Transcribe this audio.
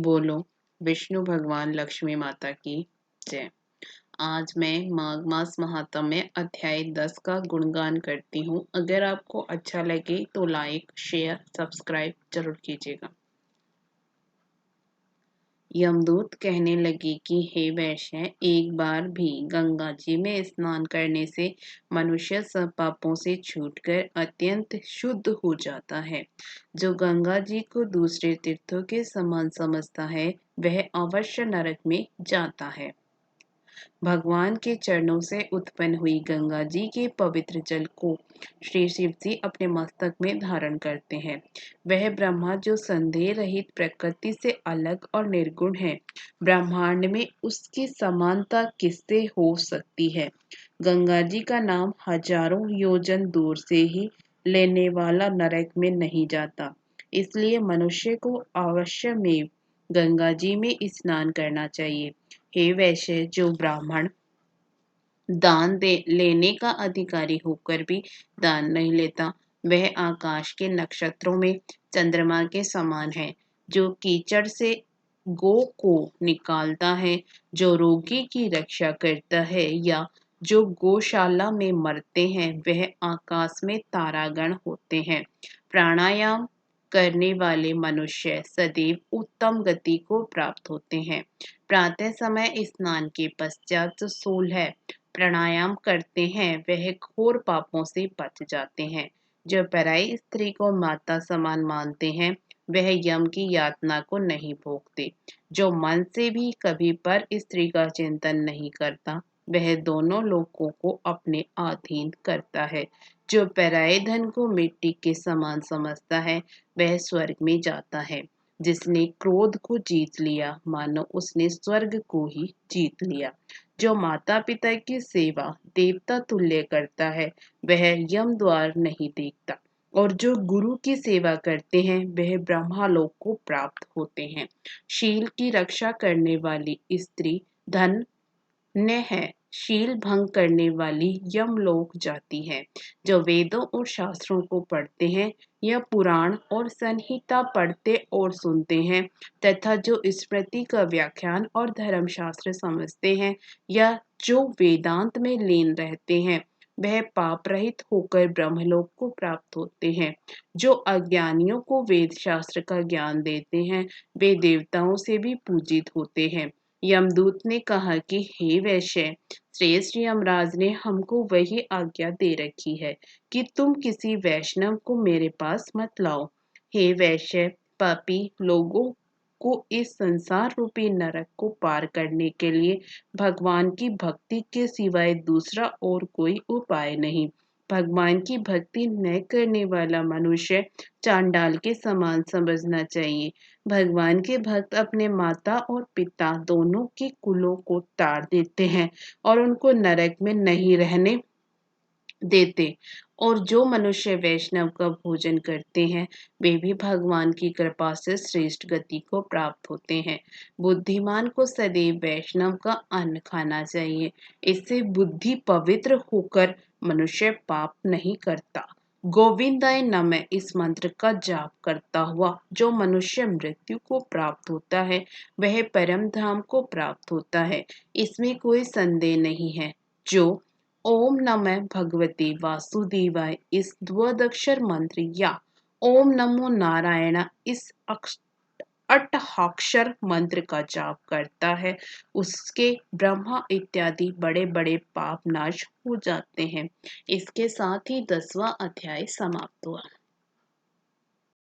बोलो विष्णु भगवान लक्ष्मी माता की जय। आज मैं माघ मास महात्म्य अध्याय 10 का गुणगान करती हूँ। अगर आपको अच्छा लगे तो लाइक शेयर सब्सक्राइब जरूर कीजिएगा। यमदूत कहने लगे कि हे वैश्य, एक बार भी गंगा जी में स्नान करने से मनुष्य सब पापों से छूटकर अत्यंत शुद्ध हो जाता है। जो गंगा जी को दूसरे तीर्थों के समान समझता है वह अवश्य नरक में जाता है। भगवान के चरणों से उत्पन्न हुई गंगा जी के पवित्र जल को श्री शिव जी अपने मस्तक में धारण करते हैं। वह ब्रह्मा जो संदेह रहित प्रकृति से अलग और निर्गुण है, ब्रह्मांड में उसकी समानता किससे हो सकती है। गंगा जी का नाम हजारों योजन दूर से ही लेने वाला नरक में नहीं जाता। इसलिए मनुष्य को अवश्य में गंगा जी में स्नान करना चाहिए। हे वैश्य, जो ब्राह्मण दान दे लेने का अधिकारी होकर भी दान नहीं लेता, वह आकाश के नक्षत्रों में चंद्रमा के समान है। जो कीचड़ से गो को निकालता है, जो रोगी की रक्षा करता है या जो गौशाला में मरते हैं, वह आकाश में तारागण होते हैं। प्राणायाम करने वाले मनुष्य सदैव उत्तम गति को प्राप्त होते हैं। प्रातः समय स्नान के पश्चात जो 16 प्राणायाम करते हैं वह घोर पापों से बच जाते हैं। जो पराई स्त्री को माता समान मानते हैं वह यम की यातना को नहीं भोगते। जो मन से भी कभी पर स्त्री का चिंतन नहीं करता वह दोनों लोगों को अपने अधीन करता है। जो पराये धन को मिट्टी के समान समझता है वह स्वर्ग में जाता है। जिसने क्रोध को जीत लिया मानो उसने स्वर्ग को ही जीत लिया। जो माता पिता की सेवा देवता तुल्य करता है वह यम द्वार नहीं देखता, और जो गुरु की सेवा करते हैं वह ब्रह्मालोक को प्राप्त होते हैं। शील की रक्षा करने वाली स्त्री धन्य है। शील भंग करने वाली यमलोक जाती है। जो वेदों और शास्त्रों को पढ़ते हैं या पुराण और संहिता पढ़ते और सुनते हैं तथा जो स्मृति का व्याख्यान और धर्मशास्त्र समझते हैं या जो वेदांत में लीन रहते हैं वह पाप रहित होकर ब्रह्मलोक को प्राप्त होते हैं। जो अज्ञानियों को वेद शास्त्र का ज्ञान देते हैं वे देवताओं से भी पूजित होते हैं। यमदूत ने कहा कि हे वैश्य, श्रेष्ठ यमराज ने हमको वही आज्ञा दे रखी है कि तुम किसी वैष्णव को मेरे पास मत लाओ। हे वैश्य, पापी लोगों को इस संसार रूपी नरक को पार करने के लिए भगवान की भक्ति के सिवाय दूसरा और कोई उपाय नहीं। भगवान की भक्ति न करने वाला मनुष्य चांडाल के समान समझना चाहिए। भगवान के भक्त अपने माता और पिता दोनों के कुलों को ताड़ देते हैं और उनको नरक में नहीं रहने देते। और जो मनुष्य वैष्णव का भोजन करते हैं वे भी भगवान की कृपा से श्रेष्ठ गति को प्राप्त होते हैं। बुद्धिमान को सदैव वैष्णव का अन्न खाना चाहिए। इससे बुद्धि पवित्र होकर मनुष्य पाप नहीं करता। गोविंदाय नमः इस मंत्र का जाप करता हुआ जो मनुष्य मृत्यु को प्राप्त होता है वह परम धाम को प्राप्त होता है, इसमें कोई संदेह नहीं है। जो ओम नमः भगवते वासुदेवाय इस द्वदक्षर मंत्र या ओम नमो नारायण इस अट्ठाक्षर मंत्र का जाप करता है उसके ब्रह्मा इत्यादि बड़े बड़े पाप नाश हो जाते हैं। इसके साथ ही 10वां अध्याय समाप्त हुआ।